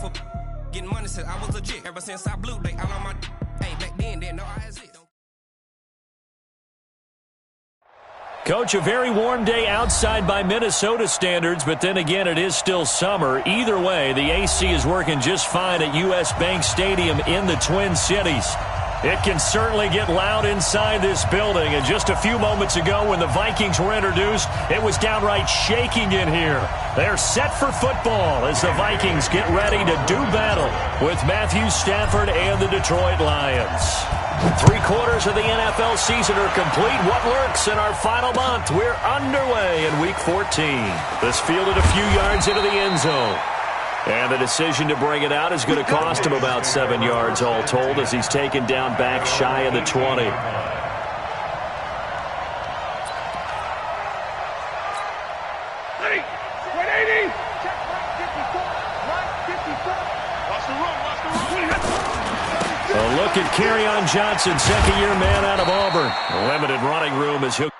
for getting money since I was legit. Ever since I blew, they all on my hey, back then, didn't know I exist. Coach, a very warm day outside by Minnesota standards, but then again, it is still summer. Either way, the AC is working just fine at U.S. Bank Stadium in the Twin Cities. It can certainly get loud inside this building, and just a few moments ago when the Vikings were introduced, it was downright shaking in here. They're set for football as the Vikings get ready to do battle with Matthew Stafford and the Detroit Lions. 3/4 of the NFL season are complete. What lurks in our final month? We're underway in Week 14. This fielded a few yards into the end zone. And the decision to bring it out is going to cost him about 7 yards all told as he's taken down back shy of the 20. A look at Kerryon Johnson, second-year man out of Auburn. A limited running room as he'll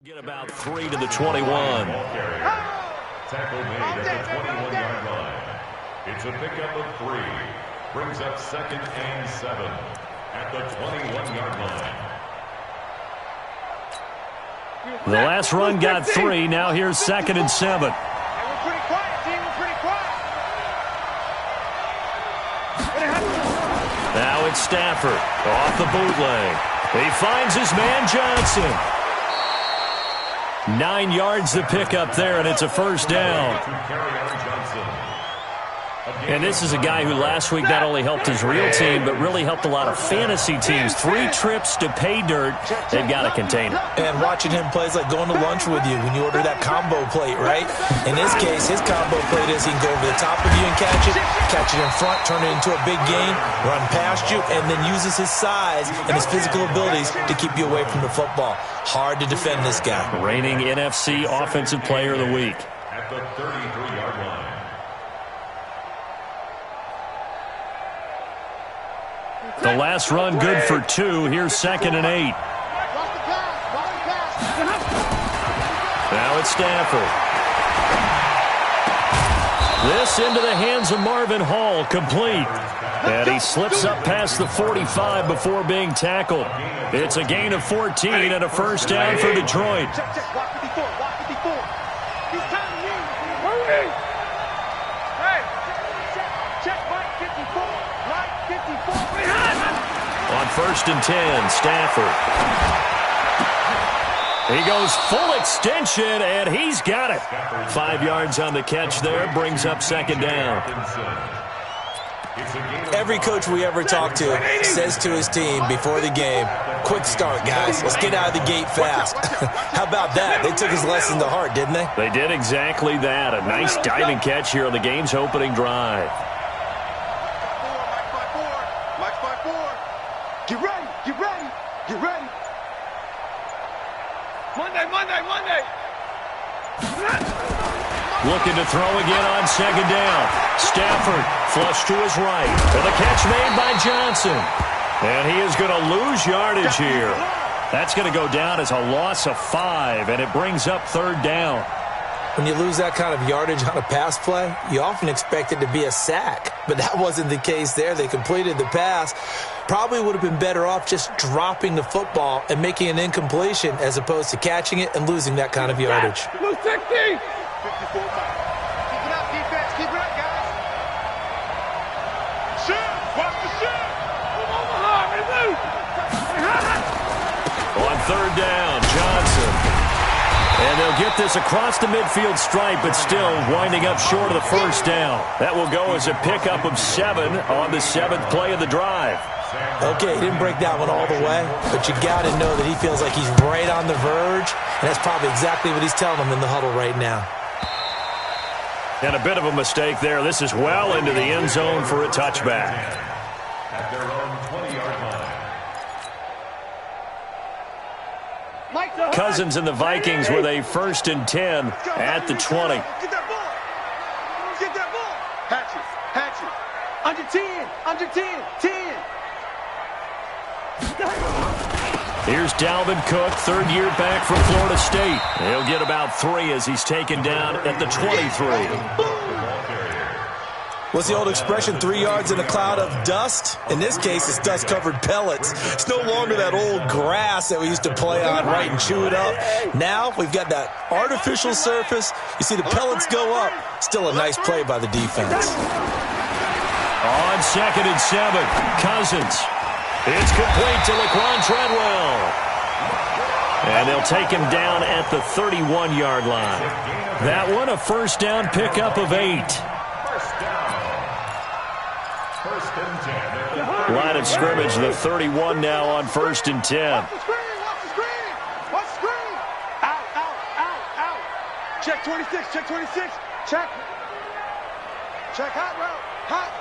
get about 3 to the 21. Tackle made at the 21-yard line. It's a pickup of 3. Brings up 2nd and 7 at the 21-yard line. The last run got 3. Now here's 2nd and 7. We're pretty quiet, team. We're pretty quiet. Now it's Stafford off the bootleg. He finds his man Johnson. 9 yards to pick up there, and it's a first down. And this is a guy who last week not only helped his real team, but really helped a lot of fantasy teams. 3 trips to pay dirt. They've got to contain it. And watching him play is like going to lunch with you when you order that combo plate, right? In this case, his combo plate is he can go over the top of you and catch it in front, turn it into a big gain, run past you, and then uses his size and his physical abilities to keep you away from the football. Hard to defend this guy. Reigning NFC Offensive Player of the Week. At the 33-yard line. The last run good for 2. Here's 2nd and 8. Now it's Stafford. This into the hands of Marvin Hall, complete. And he slips up past the 45 before being tackled. It's a gain of 14 and a first down for Detroit. On 1st and 10, Stafford. He goes full extension, and he's got it. 5 yards on the catch there, brings up 2nd down. Every coach we ever talk to says to his team before the game, quick start, guys. Let's get out of the gate fast. How about that? They took his lesson to heart, didn't they? They did exactly that. A nice diving catch here on the game's opening drive. Get ready, get ready, get ready. Monday. Looking to throw again on 2nd down. Stafford flush to his right. And the catch made by Johnson. And he is going to lose yardage here. That's going to go down as a loss of 5, and it brings up 3rd down. When you lose that kind of yardage on a pass play, you often expect it to be a sack. But that wasn't the case there. They completed the pass. Probably would have been better off just dropping the football and making an incompletion as opposed to catching it and losing that kind of yardage. Blue 60. 54 Keep it up, defense. Keep it up, guys. Shoot. Watch the shoot. On 3rd down, Johnson. And they'll get this across the midfield stripe, but still winding up short of the first down. That will go as a pickup of 7 on the 7th play of the drive. Okay, he didn't break that one all the way, but you got to know that he feels like he's right on the verge, and that's probably exactly what he's telling them in the huddle right now. And a bit of a mistake there. This is well into the end zone for a touchback. At their own 20-yard line. Cousins and the Vikings with a 1st and 10 at the 20. Get that ball. Get that ball. Hatchet. Under 10. Under 10. 10. Here's Dalvin Cook, 3rd year back from Florida State. He'll get about 3 as he's taken down at the 23. What's the old expression, 3 yards in a cloud of dust? In this case, it's dust-covered pellets. It's no longer that old grass that we used to play on, right, and chew it up. Now we've got that artificial surface. You see the pellets go up. Still a nice play by the defense. On 2nd and 7, Cousins. It's complete to Laquan Treadwell. And they'll take him down at the 31-yard line. That one a 1st down pickup of 8. Line of scrimmage, the 31 now on 1st and 10. Watch the screen. Watch the screen. Out. Check 26. Check hot route. Hot.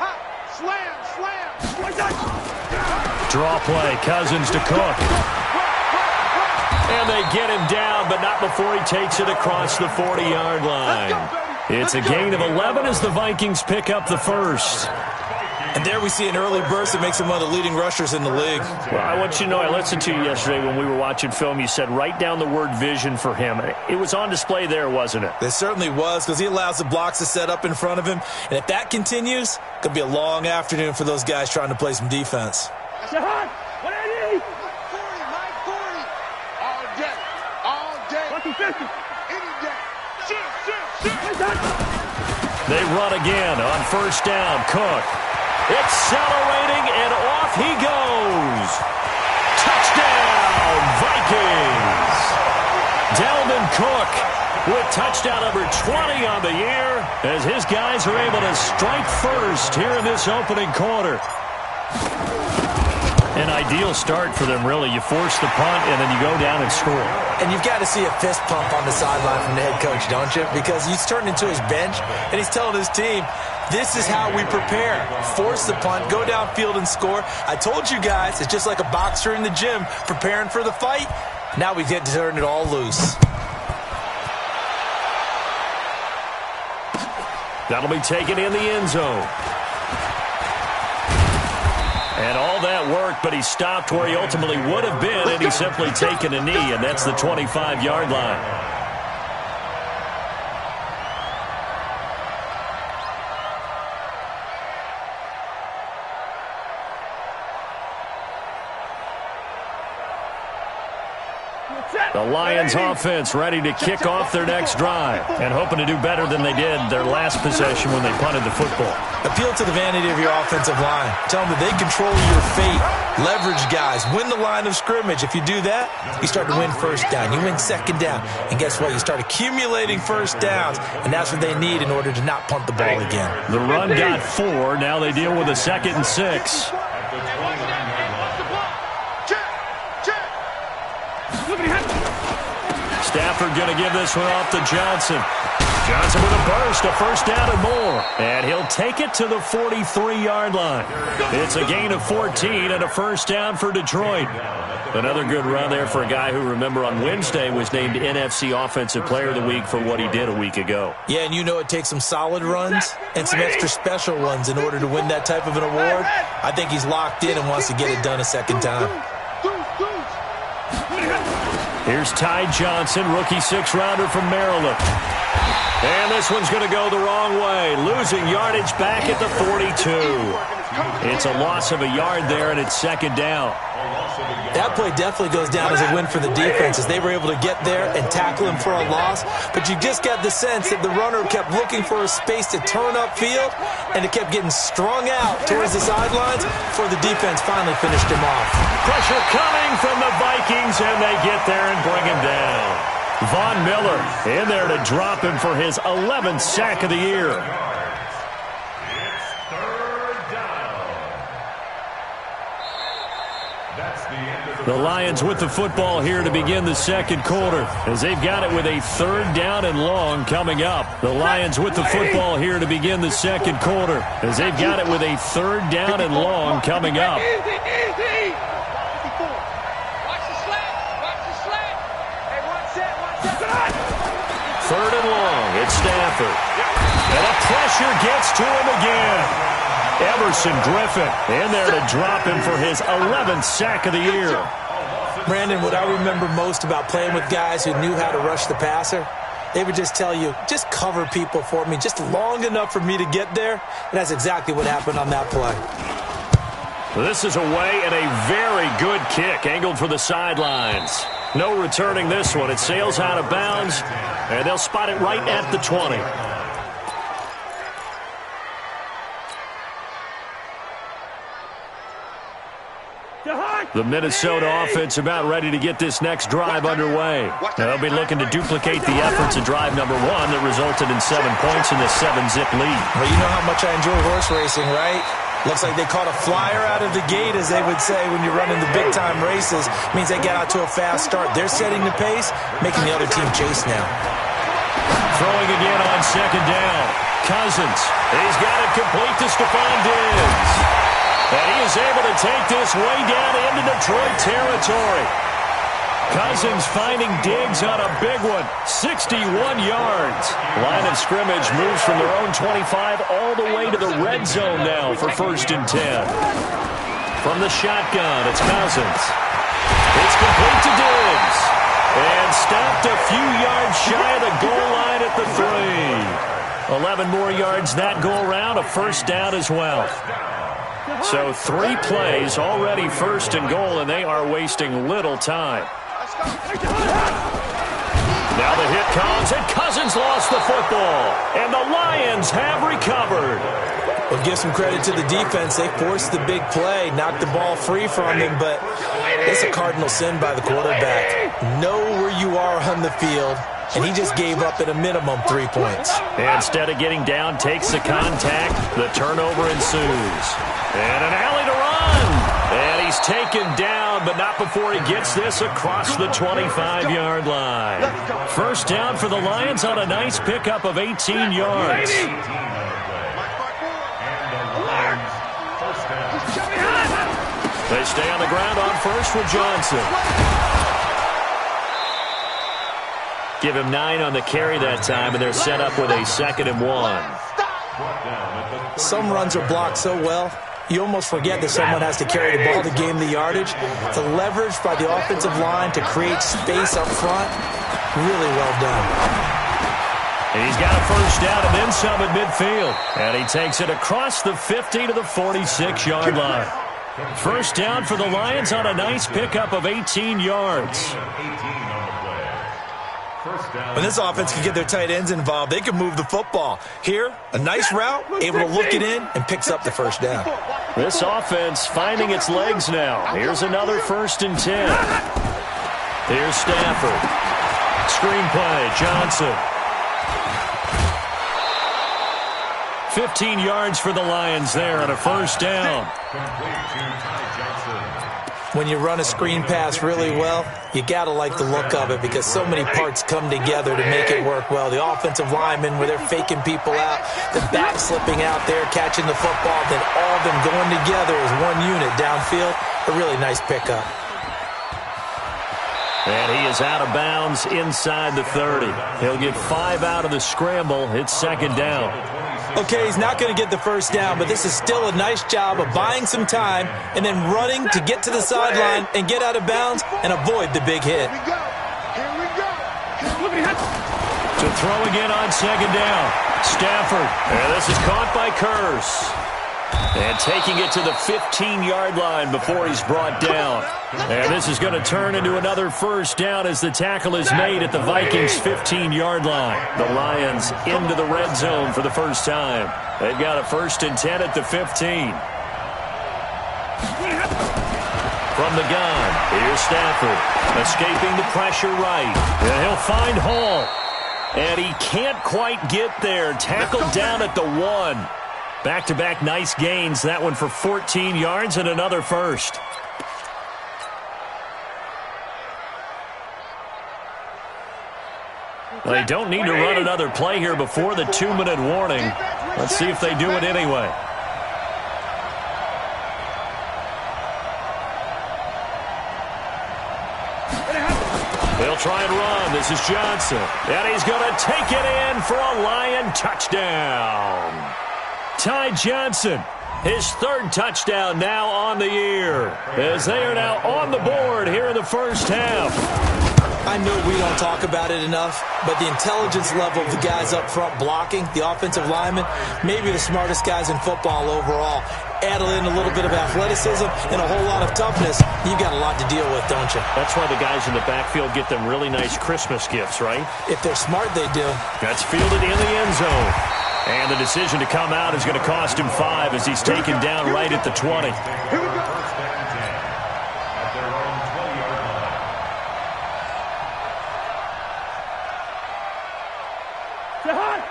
Slam. Draw play, Cousins to Cook. And they get him down, but not before he takes it across the 40-yard line. It's a gain of 11 as the Vikings pick up the 1st. And there we see an early burst that makes him one of the leading rushers in the league. Well, I want you to know, I listened to you yesterday when we were watching film. You said write down the word vision for him. It was on display there, wasn't it? It certainly was, because he allows the blocks to set up in front of him. And if that continues, it could be a long afternoon for those guys trying to play some defense. Shahad, 180. 40. All day. What's the 50? Any day. Shoot. They run again on 1st down. Cook. Accelerating, and off he goes. Touchdown, Vikings. Dalvin Cook with touchdown number 20 on the year as his guys are able to strike first here in this opening quarter. An ideal start for them, really. You force the punt, and then you go down and score. And you've got to see a fist pump on the sideline from the head coach, don't you? Because he's turned into his bench, and he's telling his team, this is how we prepare. Force the punt, go downfield and score. I told you guys, it's just like a boxer in the gym preparing for the fight. Now we get to turn it all loose. That'll be taken in the end zone. And all that worked, but he stopped where he ultimately would have been, and he's simply taken a knee, and that's the 25-yard line. The Lions offense ready to kick off their next drive and hoping to do better than they did their last possession when they punted the football. Appeal to the vanity of your offensive line. Tell them that they control your fate. Leverage guys. Win the line of scrimmage. If you do that, you start to win 1st down. You win 2nd down. And guess what? You start accumulating 1st downs, and that's what they need in order to not punt the ball again. The run got 4. Now they deal with a 2nd and 6. Stafford going to give this one off to Johnson. Johnson with a burst, a 1st down and more. And he'll take it to the 43-yard line. It's a gain of 14 and a 1st down for Detroit. Another good run there for a guy who, remember, on Wednesday was named NFC Offensive Player of the Week for what he did a week ago. Yeah, and you know it takes some solid runs and some extra special ones in order to win that type of an award. I think he's locked in and wants to get it done a 2nd time. Here's Ty Johnson, rookie 6th-rounder from Maryland. And this one's going to go the wrong way, losing yardage back at the 42. It's a loss of a yard there, and it's 2nd down. That play definitely goes down as a win for the defense as they were able to get there and tackle him for a loss. But you just got the sense that the runner kept looking for a space to turn upfield, and it kept getting strung out towards the sidelines before the defense finally finished him off. Pressure coming from the Vikings, and they get there and bring him down. Von Miller in there to drop him for his 11th sack of the year. It's third down. That's the end of The Lions with the football here to begin the second quarter as they've got it with a third down and long coming up. The Lions with the football here to begin the second quarter as they've got it with a third down and long coming up. Third and long, it's Stafford. And the pressure gets to him again. Everson Griffin in there to drop him for his 11th sack of the year. Brandon, what I remember most about playing with guys who knew how to rush the passer, they would just tell you, just cover people for me, just long enough for me to get there. And that's exactly what happened on that play. This is away and a very good kick angled for the sidelines. No returning this one. It sails out of bounds, and they'll spot it right at the 20. The Minnesota offense about ready to get this next drive underway. They'll be looking to duplicate the efforts of drive number 1 that resulted in 7 points in the 7-zip lead. Well, you know how much I enjoy horse racing, right? Looks like they caught a flyer out of the gate, as they would say when you're running the big-time races. Means they get out to a fast start. They're setting the pace, making the other team chase now. Throwing again on second down. Cousins. He's got it complete to Stephon Diggs. And he is able to take this way down into Detroit territory. Cousins finding Diggs on a big one. 61 yards. Line of scrimmage moves from their own 25 all the way to the red zone now for 1st and 10. From the shotgun, it's Cousins. It's complete to Diggs. And stopped a few yards shy of the goal line at the 3. 11 more yards that go around, a first down as well. So 3 plays already 1st and goal, and they are wasting little time. Now the hit comes, and Cousins lost the football. And the Lions have recovered. Well, give some credit to the defense. They forced the big play, knocked the ball free from him, but it's a cardinal sin by the quarterback. Know where you are on the field, and he just gave up at a minimum 3 points. Instead of getting down, takes the contact. The turnover ensues. And an alley to run. And he's taken down, but not before he gets this across the 25-yard line. First down for the Lions on a nice pickup of 18 yards. They stay on the ground on first with Johnson. Give him 9 on the carry that time, and they're set up with a 2nd and 1. Some runs are blocked so well, you almost forget that someone has to carry the ball to gain the yardage. The leverage by the offensive line to create space up front, really well done. He's got a first down and then some at midfield. And he takes it across the 50 to the 46-yard line. First down for the Lions on a nice pickup of 18 yards. When this offense can get their tight ends involved, they can move the football. Here, a nice route, able to look it in, and picks up the first down. This offense finding its legs now. Here's another 1st and 10. Here's Stafford. Screenplay, Johnson. 15 yards for the Lions there on a first down. When you run a screen pass really well, you got to like the look of it because so many parts come together to make it work well. The offensive linemen, where they're faking people out, the back slipping out there, catching the football, then all of them going together as one unit downfield. A really nice pickup. And he is out of bounds inside the 30. He'll get 5 out of the scramble. It's 2nd down. Okay, he's not going to get the first down, but this is still a nice job of buying some time and then running to get to the sideline and get out of bounds and avoid the big hit. To throw again on 2nd down. Stafford. And this is caught by Curse. And taking it to the 15-yard line before he's brought down. And this is going to turn into another first down as the tackle is made at the Vikings' 15-yard line. The Lions into the red zone for the first time. They've got a 1st and 10 at the 15. from the gun. Here's Stafford, escaping the pressure right. And he'll find Hall. And he can't quite get there. Tackled down at the 1. Back-to-back nice gains. That one for 14 yards and another first. They don't need to run another play here before the 2-minute warning. Let's see if they do it anyway. They'll try and run. This is Johnson. And he's going to take it in for a Lion touchdown. Ty Johnson, his 3rd touchdown now on the year, as they are now on the board here in the first half. I know we don't talk about it enough, but the intelligence level of the guys up front blocking, the offensive linemen, maybe the smartest guys in football overall. Add in a little bit of athleticism and a whole lot of toughness, you've got a lot to deal with, don't you? That's why the guys in the backfield get them really nice Christmas gifts, right? If they're smart, they do. That's fielded in the end zone. And the decision to come out is going to cost him 5 as he's taken down right at the 20. Here we go. First and 10 at their own 20-yard line.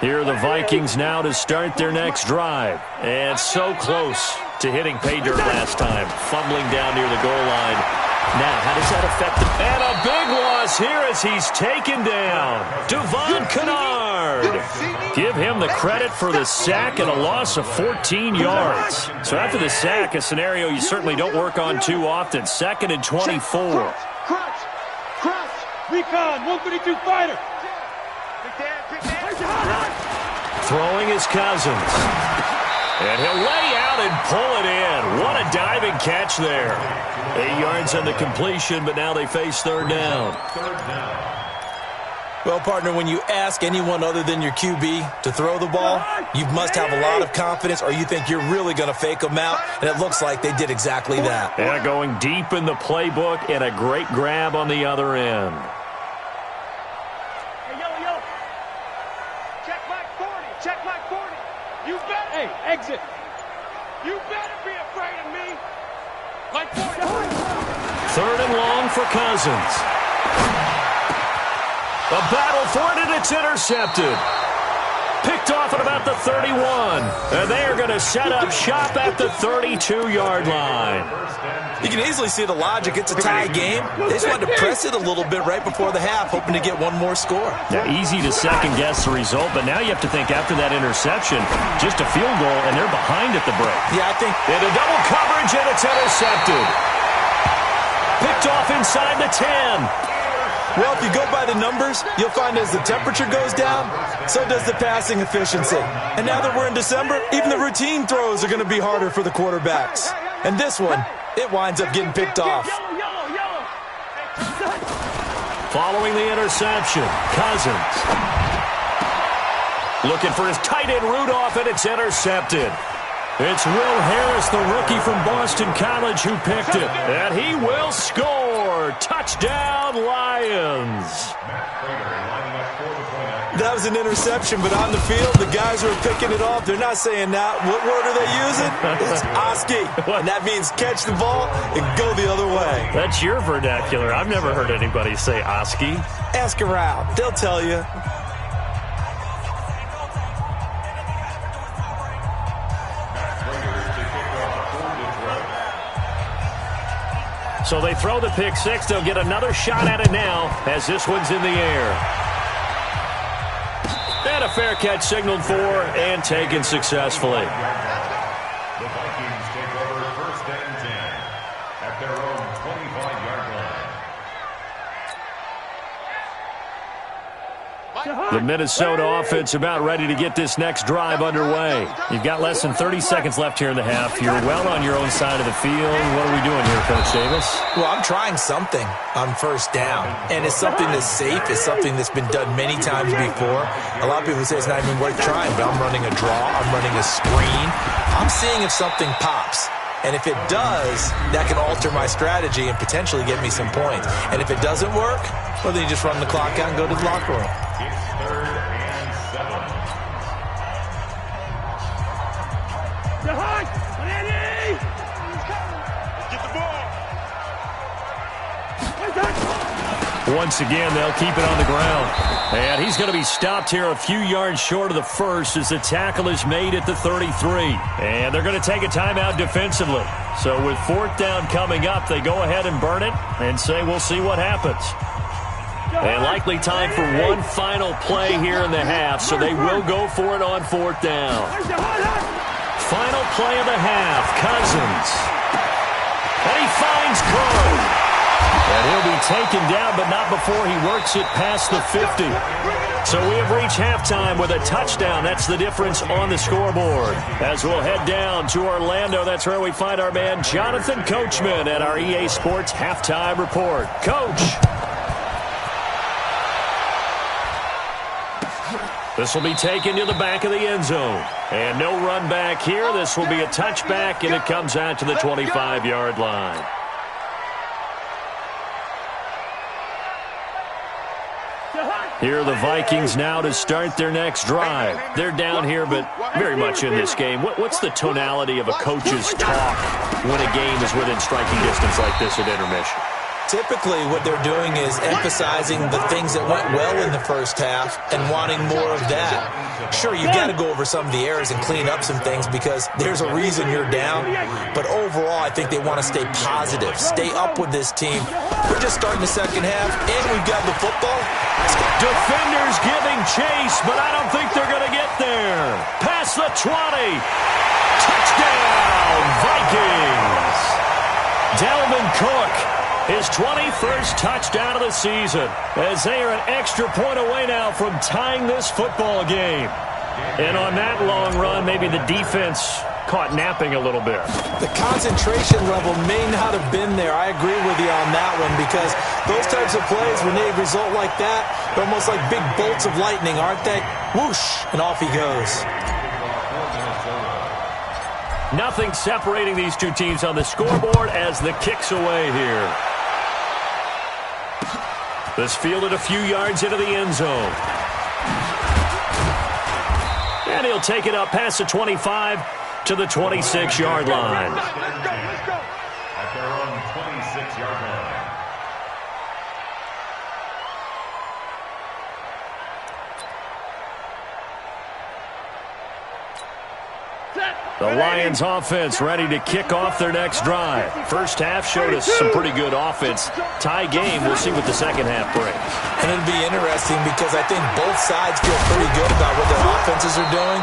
Here are the Vikings now to start their next drive. And so close to hitting pay dirt last time. Fumbling down near the goal line. Now, how does that affect them? And a big loss here as he's taken down. Devon Kennard. Give him the credit for the sack and a loss of 14 yards. So after the sack, a scenario you certainly don't work on too often. 2nd and 24. Crunch. Recon. 132 fighter. Throwing his Cousins. And he'll lay out and pull it in. What a diving catch there. 8 yards on the completion, but now they face 3rd down. Well, partner, when you ask anyone other than your QB to throw the ball, you must have a lot of confidence or you think you're really going to fake them out, and it looks like they did exactly that. Yeah, going deep in the playbook and a great grab on the other end. Check my 40. You better. Hey, exit. You better be afraid of me. Like 40. 3rd and long for Cousins. A battle for it, and it's intercepted. Picked off at about the 31. And they are going to set up shop at the 32-yard line. You can easily see the logic. It's a tie game. They just wanted to press it a little bit right before the half, hoping to get one more score. Now, easy to second-guess the result, but now you have to think after that interception, just a field goal, and they're behind at the break. Yeah, I think. And a double coverage, and it's intercepted. Picked off inside the 10. Well, if you go by the numbers, you'll find as the temperature goes down, so does the passing efficiency. And now that we're in December, even the routine throws are going to be harder for the quarterbacks. And this one, it winds up getting picked off. Following the interception, Cousins. Looking for his tight end Rudolph, and it's intercepted. It's Will Harris, the rookie from Boston College, who picked it. And he will score. Touchdown, Lions. That was an interception, but on the field, the guys who are picking it off, they're not saying that. What word are they using? It's Oski. And that means catch the ball and go the other way. That's your vernacular. I've never heard anybody say Oski. Ask around. They'll tell you. So they throw the pick six. They'll get another shot at it now as this one's in the air. And a fair catch signaled for and taken successfully. The Vikings take over 1st and 10 at their own 25-yard line. The Minnesota offense about ready to get this next drive underway. You've got less than 30 seconds left here in the half. You're well on your own side of the field. What are we doing here, Coach Davis? Well, I'm trying something on 1st down, and it's something that's safe. It's something that's been done many times before. A lot of people say it's not even worth trying, but I'm running a draw. I'm running a screen. I'm seeing if something pops. And if it does, that can alter my strategy and potentially get me some points. And if it doesn't work, well, then you just run the clock out and go to the locker room. It's 3rd and 7. Get the ball. Once again, they'll keep it on the ground. And he's going to be stopped here a few yards short of the first as the tackle is made at the 33. And they're going to take a timeout defensively. So with 4th down coming up, they go ahead and burn it and say we'll see what happens. And likely time for one final play here in the half, so they will go for it on 4th down. Final play of the half, Cousins. And he finds Cole. And he'll be taken down, but not before he works it past the 50. So we have reached halftime with a touchdown. That's the difference on the scoreboard. As we'll head down to Orlando, that's where we find our man Jonathan Coachman at our EA Sports Halftime Report. Coach. This will be taken to the back of the end zone. And no run back here. This will be a touchback, and it comes out to the 25-yard line. Here are the Vikings now to start their next drive. They're down here, but very much in this game. What's the tonality of a coach's talk when a game is within striking distance like this at intermission? Typically, what they're doing is emphasizing the things that went well in the first half and wanting more of that. Sure, you've got to go over some of the errors and clean up some things because there's a reason you're down. But overall, I think they want to stay positive, stay up with this team. We're just starting the second half, and we've got the football. Defenders giving chase, but I don't think they're going to get there. Past the 20. Touchdown, Vikings. Dalvin Cook. His 21st touchdown of the season, as they are an extra point away now from tying this football game. And on that long run, maybe the defense caught napping a little bit. The concentration level may not have been there. I agree with you on that one because those types of plays, when they result like that, they're almost like big bolts of lightning, aren't they? Whoosh, and off he goes. Nothing separating these two teams on the scoreboard as the kick's away here. This fielded a few yards into the end zone. And he'll take it up past the 25 to the 26-yard line. At their own 26-yard line. The Lions offense ready to kick off their next drive. First half showed us some pretty good offense. Tie game, we'll see what the second half brings. And it'll be interesting because I think both sides feel pretty good about what their offenses are doing.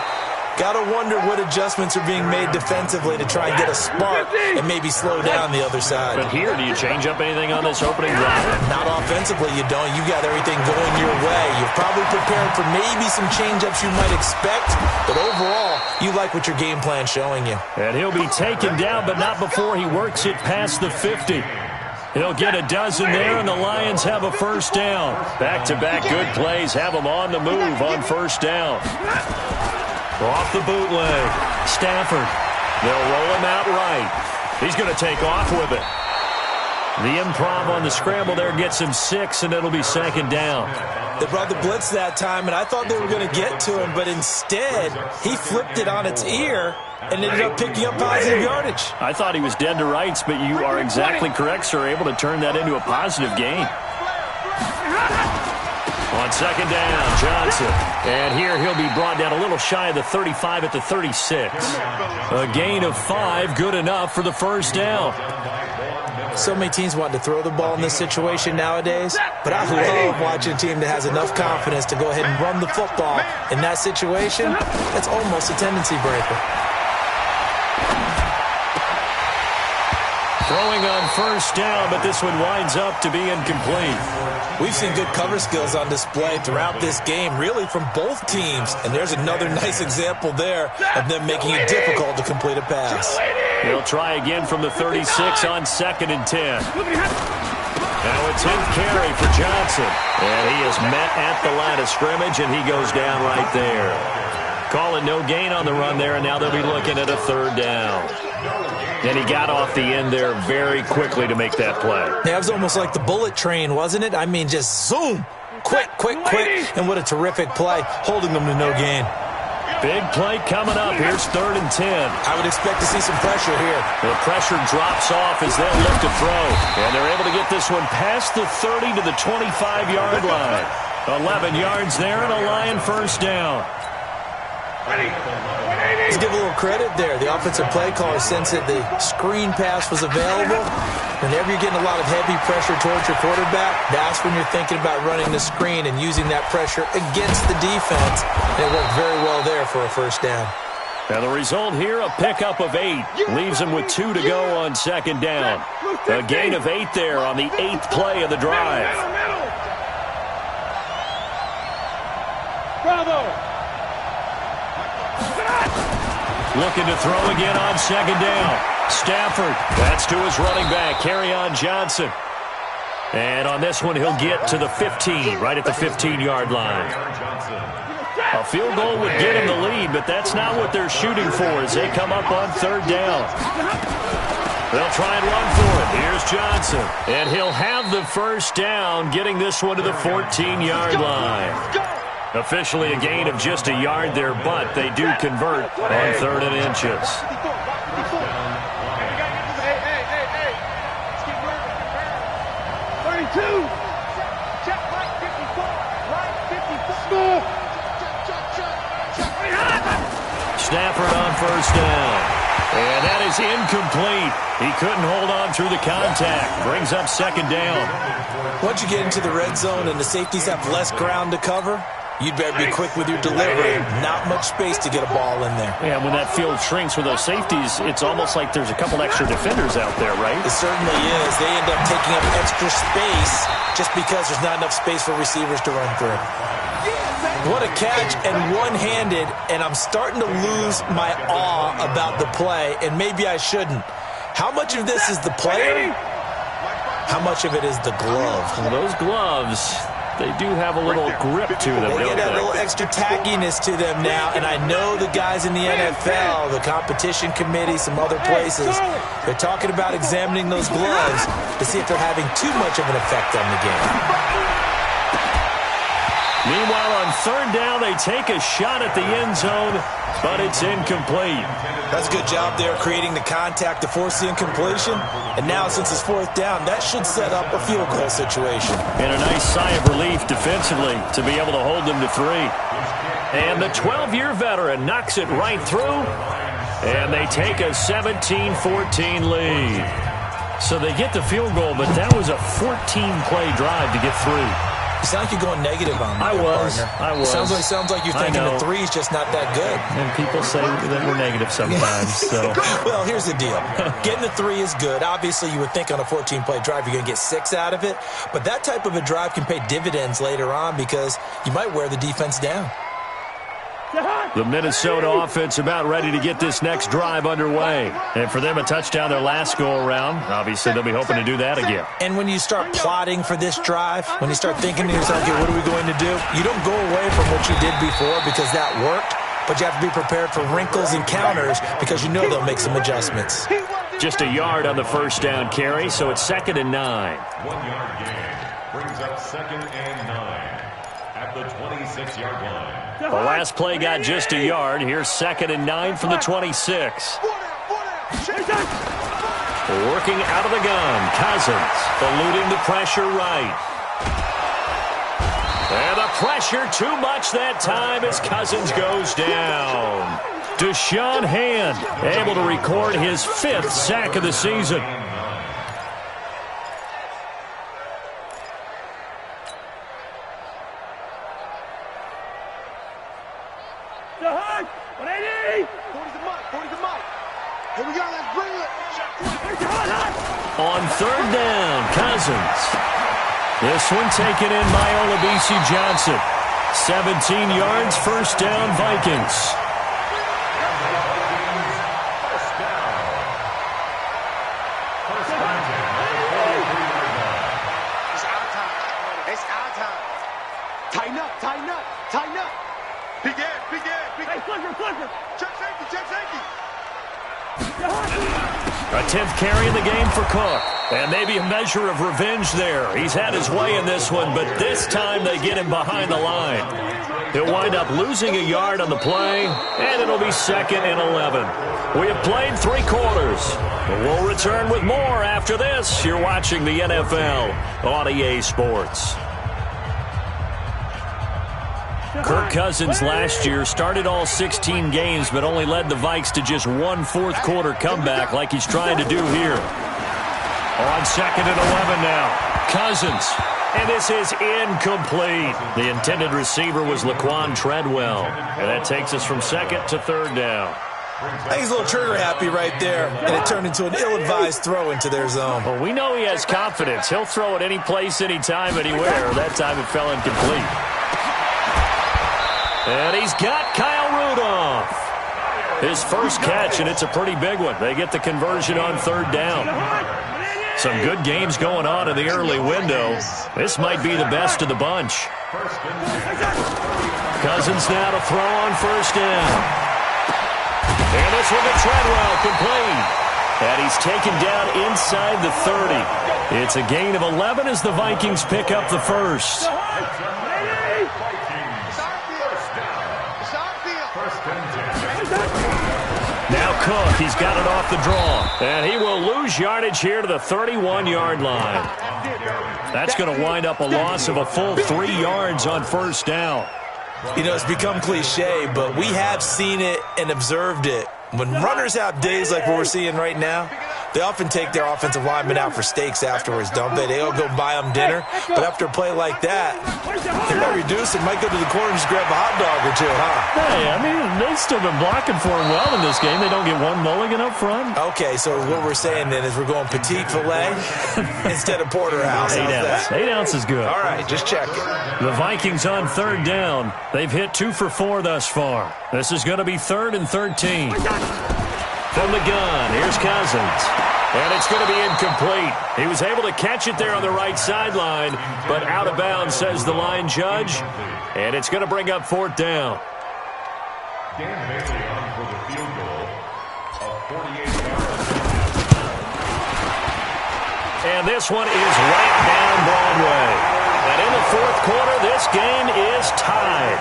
Got to wonder what adjustments are being made defensively to try and get a spark and maybe slow down the other side. But here, do you change up anything on this opening drive? Not offensively, you don't. You got everything going your way. You're probably prepared for maybe some change-ups you might expect, but overall, you like what your game plan's showing you. And he'll be taken down, but not before he works it past the 50. He'll get a dozen there, and the Lions have a first down. Back-to-back good plays have them on the move on first down. Off the bootleg. Stafford. They'll roll him out right. He's going to take off with it. The improv on the scramble there gets him 6, and it'll be second down. They brought the blitz that time, and I thought they were going to get to him, but instead, he flipped it on its ear and ended up picking up positive yardage. I thought he was dead to rights, but you are exactly correct, sir. Able to turn that into a positive gain. On second down, Johnson. And here he'll be brought down a little shy of the 35 at the 36. A gain of 5, good enough for the first down. So many teams want to throw the ball in this situation nowadays, but I love watching a team that has enough confidence to go ahead and run the football. In that situation, that's almost a tendency breaker. Throwing on first down, but this one winds up to be incomplete. We've seen good cover skills on display throughout this game, really from both teams. And there's another nice example there of them making it difficult to complete a pass. He'll try again from the 36 on 2nd and 10. Now a 10th carry for Johnson. And he is met at the line of scrimmage, and he goes down right there. Call it no gain on the run there, and now they'll be looking at a third down. And he got off the end there very quickly to make that play. Yeah, it was almost like the bullet train, wasn't it? I mean, just zoom. Quick, quick, quick. And what a terrific play, holding them to no gain. Big play coming up. Here's 3rd and 10. I would expect to see some pressure here. The pressure drops off as they'll lift a throw. And they're able to get this one past the 30 to the 25-yard line. 11 yards there and a Lion first down. Let's give a little credit there. The offensive play caller sensed that the screen pass was available. Whenever you're getting a lot of heavy pressure towards your quarterback, that's when you're thinking about running the screen and using that pressure against the defense. And it worked very well there for a first down. And the result here, a pickup of 8. Leaves them with 2 to go on 2nd down. A gain of 8 there on the 8th play of the drive. Bravo! Looking to throw again on 2nd down. Stafford, that's to his running back, Kerryon Johnson. And on this one, he'll get to the 15, right at the 15-yard line. A field goal would get him the lead, but that's not what they're shooting for as they come up on 3rd down. They'll try and run for it. Here's Johnson. And he'll have the first down, getting this one to the 14-yard line. Officially a gain of just a yard there, but they do convert on 3rd and inches. Stafford on first down. And that is incomplete. He couldn't hold on through the contact. Brings up 2nd down. Once you get into the red zone and the safeties have less ground to cover, you'd better be quick with your delivery. Not much space to get a ball in there. Yeah, when that field shrinks with those safeties, it's almost like there's a couple extra defenders out there, right? It certainly is. They end up taking up extra space just because there's not enough space for receivers to run through. What a catch, and one-handed, and I'm starting to lose my awe about the play, and maybe I shouldn't. How much of this is the player? How much of it is the glove? Well, those gloves, they do have a little grip to them. They get a little extra tackiness to them now, and I know the guys in the NFL, the competition committee, some other places, they're talking about examining those gloves to see if they're having too much of an effect on the game. Meanwhile, on 3rd down, they take a shot at the end zone, but it's incomplete. That's a good job there creating the contact to force the incompletion. And now, since it's 4th down, that should set up a field goal situation. And a nice sigh of relief defensively to be able to hold them to 3. And the 12-year veteran knocks it right through, and they take a 17-14 lead. So they get the field goal, but that was a 14-play drive to get 3. You sound like you're going negative on me. I was. Sounds like you're thinking the 3's just not that good. And people say that we're negative sometimes. So. Well, here's the deal. Getting the 3 is good. Obviously, you would think on a 14-play drive you're going to get 6 out of it. But that type of a drive can pay dividends later on because you might wear the defense down. The Minnesota offense about ready to get this next drive underway. And for them, a touchdown their last go-around. Obviously, they'll be hoping to do that again. And when you start plotting for this drive, when you start thinking to yourself, okay, what are we going to do? You don't go away from what you did before because that worked, but you have to be prepared for wrinkles and counters because you know they'll make some adjustments. Just a yard on the first down carry, so it's 2nd and 9. 1-yard gain brings up 2nd and 9 at the 26-yard line. The last play got just a yard. Here's 2nd and 9 from the 26. Working out of the gun, Cousins eluding the pressure right. And the pressure too much that time as Cousins goes down. Deshaun Hand able to record his 5th sack of the season. On 3rd down, Cousins. This one taken in by Olabisi Johnson. 17 yards, first down, Vikings. It's our time. Tighten up, tighten up, tighten up. Big ass, big ass, big ass. Hey, flicker. Check safety, check safety. A 10th carry in the game for Cook. And maybe a measure of revenge there. He's had his way in this one, but this time they get him behind the line. He'll wind up losing a yard on the play, and it'll be 2nd and 11. We have played 3 quarters. We'll return with more after this. You're watching the NFL on EA Sports. Kirk Cousins last year started all 16 games, but only led the Vikes to just 1 fourth-quarter comeback like he's trying to do here. On 2nd and 11 now. Cousins. And this is incomplete. The intended receiver was Laquan Treadwell. And that takes us from 2nd to 3rd down. I think he's a little trigger-happy right there, and it turned into an ill-advised throw into their zone. Well, we know he has confidence. He'll throw it any place, anytime, anywhere. That time it fell incomplete. And he's got Kyle Rudolph. His first catch, and it's a pretty big one. They get the conversion on 3rd down. Some good games going on in the early window. This might be the best of the bunch. Cousins now to throw on 1st down. And this one to Treadwell, complete. And he's taken down inside the 30. It's a gain of 11 as the Vikings pick up the first. Now Cook, he's got it off the draw. And he will lose yardage here to the 31-yard line. That's going to wind up a loss of a full 3 yards on 1st down. You know, it's become cliche, but we have seen it and observed it. When runners have days like what we're seeing right now, they often take their offensive linemen out for steaks afterwards, don't they? They'll go buy them dinner. But after a play like that, they might reduce it, might go to the corner and just grab a hot dog or 2, huh? Hey, I mean, they've still been blocking for him well in this game. They don't get one mulligan up front. Okay, so what we're saying then is we're going petite filet instead of porterhouse. 8 ounce. 8 ounce is good. All right, just check it. The Vikings on 3rd down. They've hit 2 for 4 thus far. This is going to be 3rd and 13. From the gun, here's Cousins. And it's going to be incomplete. He was able to catch it there on the right sideline, but out of bounds, says the line judge. And it's going to bring up 4th down. Dan Bailey on for the field goal of 48 yards. And this one is right down Broadway. And in the 4th quarter, this game is tied.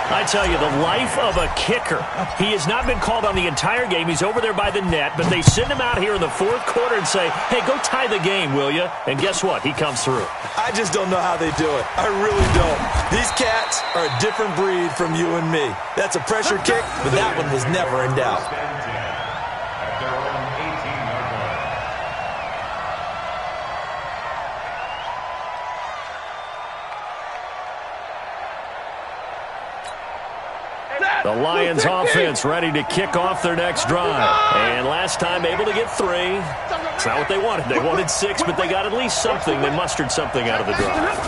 I tell you, the life of a kicker. He has not been called on the entire game. He's over there by the net, but they send him out here in the 4th quarter and say, hey, go tie the game, will you? And guess what? He comes through. I just don't know how they do it. I really don't. These cats are a different breed from you and me. That's a pressure kick, but that one was never in doubt. At their own 18-yard line. The Lions offense ready to kick off their next drive. And last time able to get 3. It's not what they wanted. They wanted 6, but they got at least something. They mustered something out of the drive.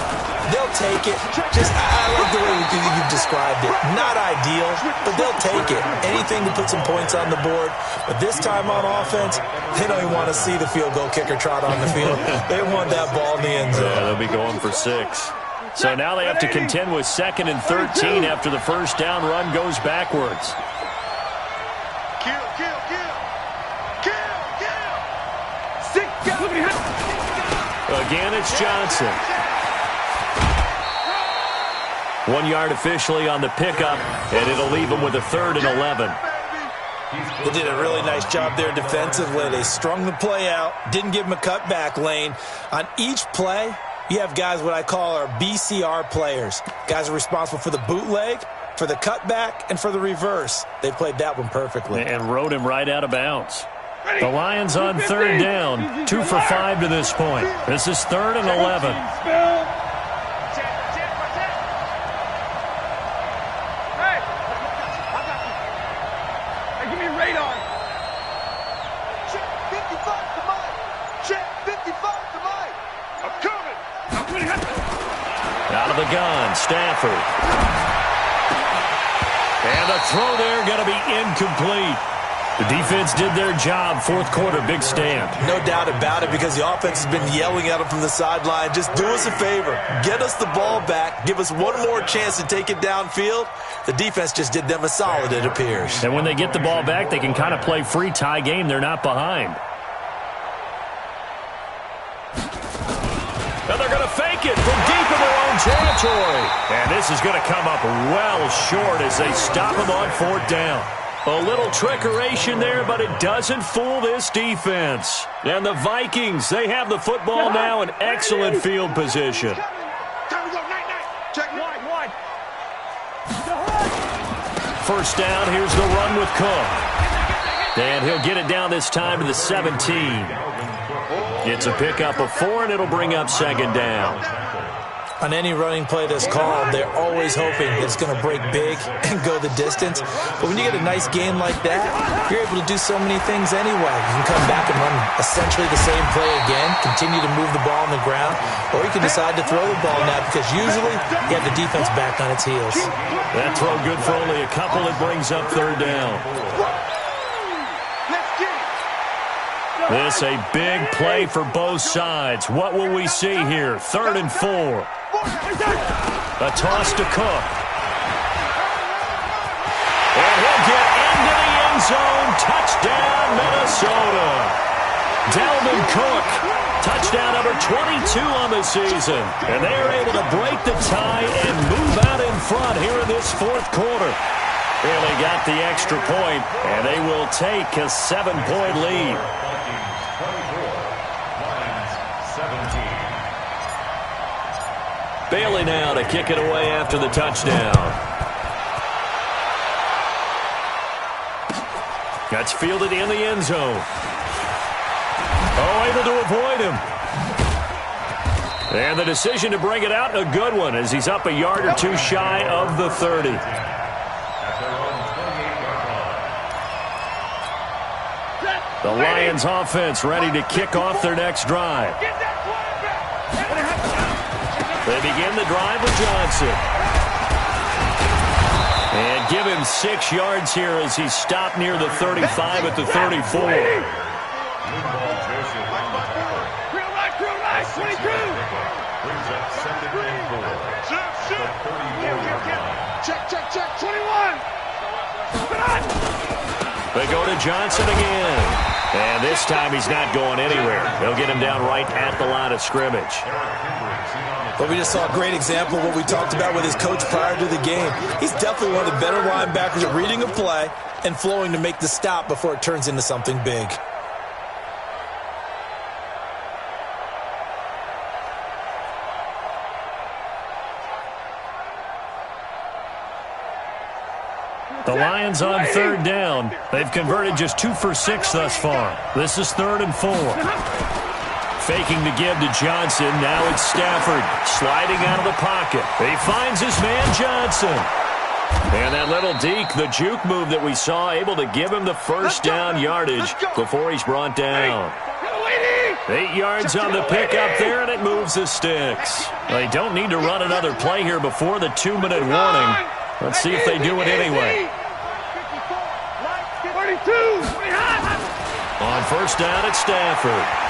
They'll take it. I like the way you've described it. Not ideal, but they'll take it. Anything to put some points on the board. But this time on offense, they don't even want to see the field goal kicker trot on the field. They want that ball in the end zone. Yeah, they'll be going for 6. So now they have to contend with 2nd and 13 after the 1st down run goes backwards. Kill. Again, it's Johnson. 1 yard officially on the pickup, and it'll leave them with a 3rd and 11. They did a really nice job there defensively. They strung the play out, didn't give them a cutback lane. On each play, you have guys what I call our BCR players. Guys are responsible for the bootleg, for the cutback, and for the reverse. They played that one perfectly. And rode him right out of bounds. The Lions on 3rd down, 2 for 5 to this point. This is 3rd and 11. Give me radar. Check 55 to Mike. Check 55 to Mike. I'm coming. Out of the gun, Stafford. And the throw there going to be incomplete. The defense did their job. 4th quarter, big stand. No doubt about it, because the offense has been yelling at them from the sideline. Just do us a favor. Get us the ball back. Give us one more chance to take it downfield. The defense just did them a solid, it appears. And when they get the ball back, they can kind of play free tie game. They're not behind. And they're going to fake it from deep in their own territory. And this is going to come up well short as they stop him on 4th down. A little trickeration there, but it doesn't fool this defense. And the Vikings, they have the football now in excellent field position. First down, here's the run with Cook. And he'll get it down this time to the 17. It's a pickup of 4, and it'll bring up 2nd down. On any running play that's called, they're always hoping that it's going to break big and go the distance. But when you get a nice gain like that, you're able to do so many things anyway. You can come back and run essentially the same play again, continue to move the ball on the ground, or you can decide to throw the ball now because usually you have the defense back on its heels. That throw good for only a couple. It brings up 3rd down. This a big play for both sides. What will we see here? 3rd and 4. A toss to Cook. And he'll get into the end zone. Touchdown, Minnesota. Dalvin Cook. Touchdown number 22 on the season. And they are able to break the tie and move out in front here in this 4th quarter. Really got the extra point, and they will take a 7-point lead. Bailey now to kick it away after the touchdown. That's fielded in the end zone. Oh, able to avoid him. And the decision to bring it out, a good one, as he's up a yard or two shy of the 30. The Lions offense ready to kick off their next drive. They begin the drive with Johnson. And give him 6 yards here as he's stopped near the 35 at the 34. Check, 21. They go to Johnson again. And this time he's not going anywhere. They'll get him down right at the line of scrimmage. But we just saw a great example of what we talked about with his coach prior to the game. He's definitely one of the better linebackers at reading a play and flowing to make the stop before it turns into something big. The Lions on 3rd down. They've converted just 2 for 6 thus far. This is 3rd and 4. Faking to give to Johnson. Now it's Stafford sliding out of the pocket. He finds his man Johnson. And that little deke, the juke move that we saw, able to give him the first down yardage before he's brought down. 8 yards on the pickup there, and it moves the sticks. They don't need to run another play here before the 2-minute warning. Let's see if they do it anyway. On first down, it's Stafford.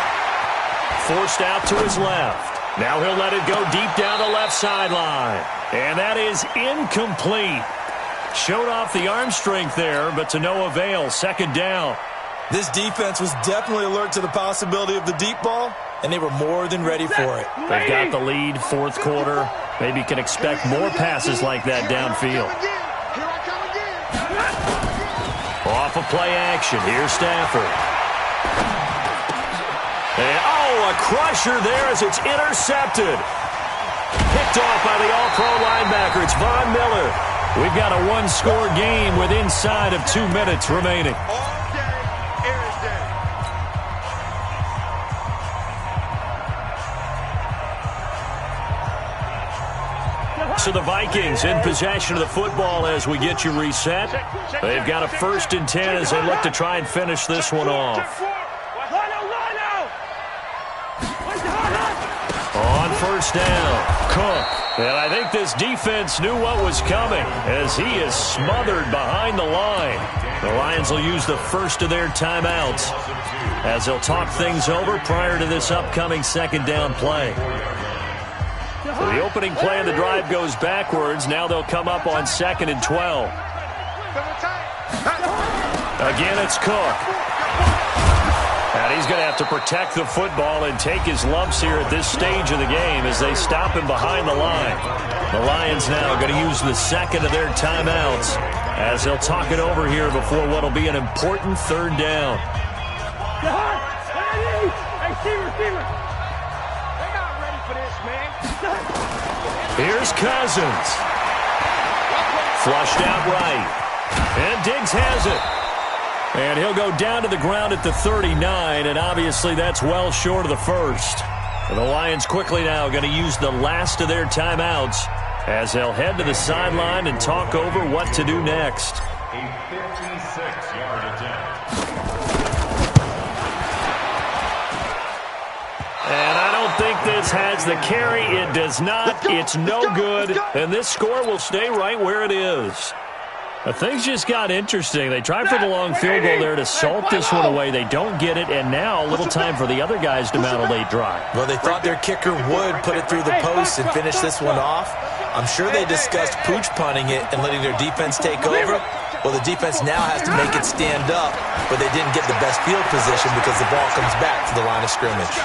Forced out to his left. Now he'll let it go deep down the left sideline. And that is incomplete. Showed off the arm strength there, but to no avail. 2nd down. This defense was definitely alert to the possibility of the deep ball, and they were more than ready for it. They've got the lead, 4th quarter. Maybe can expect more passes like that downfield. Off of play action. Here's Stafford. And, a crusher there as it's intercepted. Picked off by the all-pro linebacker. It's Von Miller. We've got a 1-score game with inside of 2 minutes remaining. So the Vikings in possession of the football as we get you reset. They've got a 1st and 10 as they look to try and finish this one off. On first down, Cook. And I think this defense knew what was coming as he is smothered behind the line. The Lions will use the first of their timeouts as they'll talk things over prior to this upcoming 2nd down play. So the opening play of the drive goes backwards. Now they'll come up on 2nd and 12. Again, it's Cook. And he's going to have to protect the football and take his lumps here at this stage of the game as they stop him behind the line. The Lions now going to use the second of their timeouts as they'll talk it over here before what will be an important third down. Here's Cousins. Flushed out right. And Diggs has it. And he'll go down to the ground at the 39, and obviously that's well short of the first. And the Lions quickly now going to use the last of their timeouts as they'll head to the sideline and talk over what to do next. A 56-yard attempt. And I don't think this has the carry. It does not. It's no good. And this score will stay right where it is. Things just got interesting. They tried for the long field goal there to salt this one away. They don't get it, and now a little time for the other guys to mount a late drive. Well, they thought their kicker would put it through the post and finish this one off. I'm sure they discussed pooch punting it and letting their defense take over. Well, the defense now has to make it stand up, but they didn't get the best field position because the ball comes back to the line of scrimmage.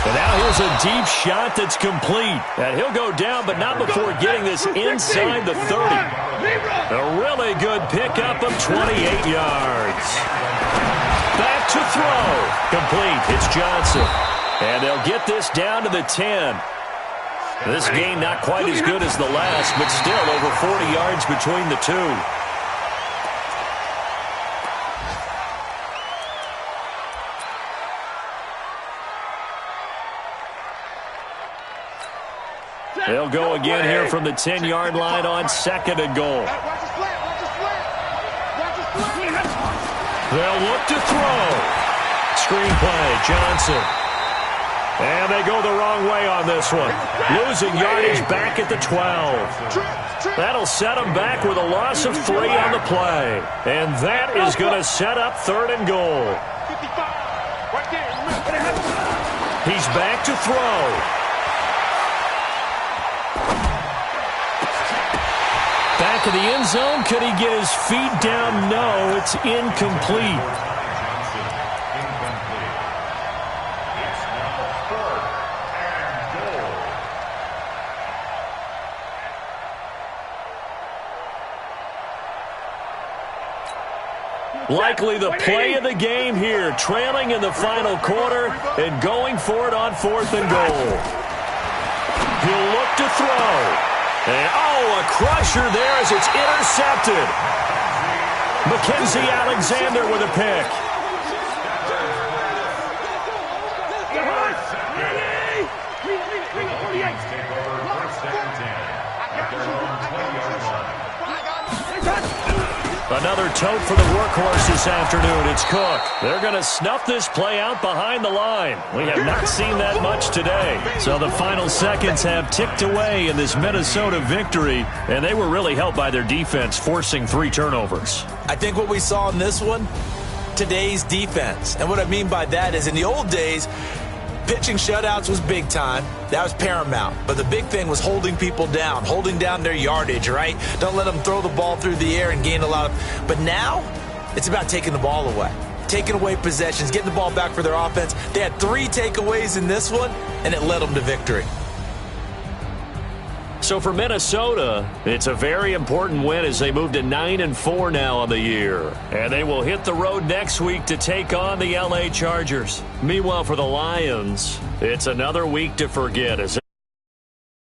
And now here's a deep shot that's complete. And he'll go down, but not before getting this inside the 30. A really good pickup of 28 yards. Back to throw. Complete. It's Johnson. And they'll get this down to the 10. This game not quite as good as the last, but still over 40 yards between the two. They'll go again here from the 10-yard line on second and goal. They'll look to throw. Screenplay, Johnson. And they go the wrong way on this one. Losing yardage back at the 12. That'll set them back with a loss of 3 on the play. And that is going to set up third and goal. He's back to throw. Back of the end zone. Could he get his feet down? No, it's incomplete. Johnson, incomplete. It's now 4th and goal. Likely the play of the game here, trailing in the final quarter and going for it on 4th and goal. He'll look to throw. And, a crusher there as it's intercepted. Mackenzie Alexander with a pick. Take over 1st and 10 at their own 20-yard line. Another tote for the workhorse this afternoon. It's Cook. They're going to snuff this play out behind the line. We have not seen that much today. So the final seconds have ticked away in this Minnesota victory, and they were really helped by their defense, forcing 3 turnovers. I think what we saw in this one, today's defense. And what I mean by that is in the old days, pitching shutouts was big time. That was paramount. But the big thing was holding people down, holding down their yardage, right? Don't let them throw the ball through the air and gain a lot of... But now, it's about taking the ball away. Taking away possessions, getting the ball back for their offense. They had 3 takeaways in this one, and it led them to victory. So for Minnesota, it's a very important win as they move to 9-4 now on the year. And they will hit the road next week to take on the LA Chargers. Meanwhile, for the Lions, it's another week to forget as